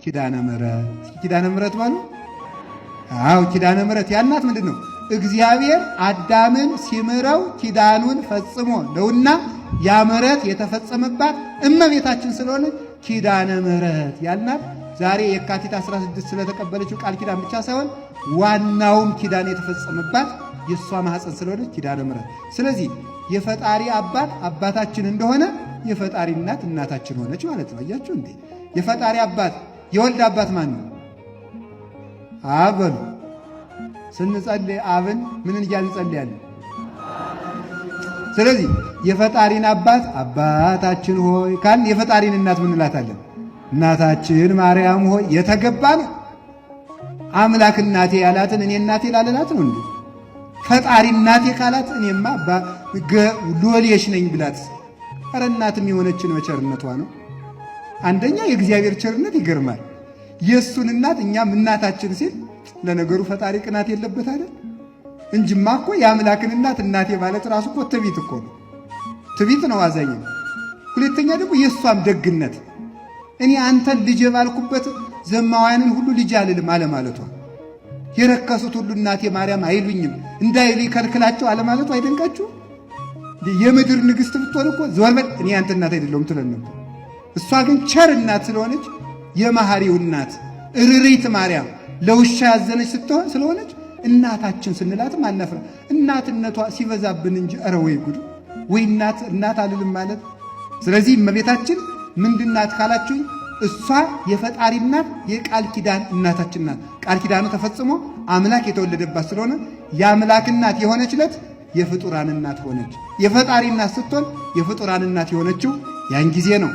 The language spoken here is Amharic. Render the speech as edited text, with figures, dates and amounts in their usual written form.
ኪዳነ ምሕረት። ኪዳነ ምሕረት ባሉ ኪዳነ ምሕረት ያልናት ምንድን ነው? እግዚአብሔር አዳምን ሲምረው ኪዳኑን ፈጽሞ ነውና ያ ምሕረት የተፈጸመባት እመቤታችን ስለሆነ ኪዳነ ምሕረት ያልናት ዛሬ የካቲት 16 ስለተቀበለችው ቃል ኪዳን ብቻ ሳይሆን ዋናውም ኪዳን የተፈጸመባት የእሷ ማኅፀን ስለሆነ ኪዳነ ምሕረት። ስለዚህ የፈጣሪ አባት አባታችን እንደሆነ የፈጣሪ እናት እናታችን ሆነች ማለት ነው። አያችሁ እንዴ? የፈጣሪ አባት የወልድ አባት ማን ነው? አብ በሉ። ስንጸልይ አብን ምንን እያልን እንጸልያለን? ስለዚህ የፈጣሪን አባት አባታችን ሆይ ካልን የፈጣሪን እናት ምን እንላታለን? እናታችን ማርያም ሆይ የተገባ ነው። አምላክ እናቴ ያላትን እኔ እናቴ ላልላት ነው እንዴ? ፈጣሪ እናቴ ካላት እኔማ ሎሌሽ ነኝ ብላት። ኧረ እናትም የሆነችን በቸርነቷ ነው። አንደኛ የእግዚአብሔር ቸርነት ይገርማል። የእሱን እናት እኛም እናታችን ሲል ለነገሩ ፈጣሪ ቅናት የለበት አይደል? እንጂማ እኮ የአምላክን እናት እናቴ ማለት ራሱ እኮ ትዕቢት እኮ ነው። ትዕቢት ነው፣ አዛኝ ነው። ሁለተኛ ደግሞ የእሷም ደግነት እኔ አንተን ልጅ ባልኩበት ዘማውያንን ሁሉ ልጅ አልልም አለማለቷ፣ የረከሱት ሁሉ እናቴ ማርያም አይሉኝም እንዳይሉ ይከልክላቸው አለማለቷ አይደንቃችሁ? የምድር ንግሥት ብትሆን እኮ ዘወር በል እኔ አንተ እናት አይደለሁም ትለን ነበር። እሷ ግን ቸር እናት ስለሆነች የመሐሪው እናት እርሪት ማርያም ለውሻ ያዘነች ስትሆን ስለሆነች እናታችን ስንላትም አናፍራ። እናትነቷ ሲበዛብን እንጂ ኧረ ወይ ጉድ! ወይ እናት አልልም ማለት። ስለዚህ እመቤታችን ምንድናት ካላችሁኝ፣ እሷ የፈጣሪ እናት የቃል ኪዳን እናታችን ናት። ቃል ኪዳኑ ተፈጽሞ አምላክ የተወለደባት ስለሆነ የአምላክ እናት የሆነችለት የፍጡራን እናት ሆነች። የፈጣሪ እናት ስትሆን የፍጡራን እናት የሆነችው ያን ጊዜ ነው።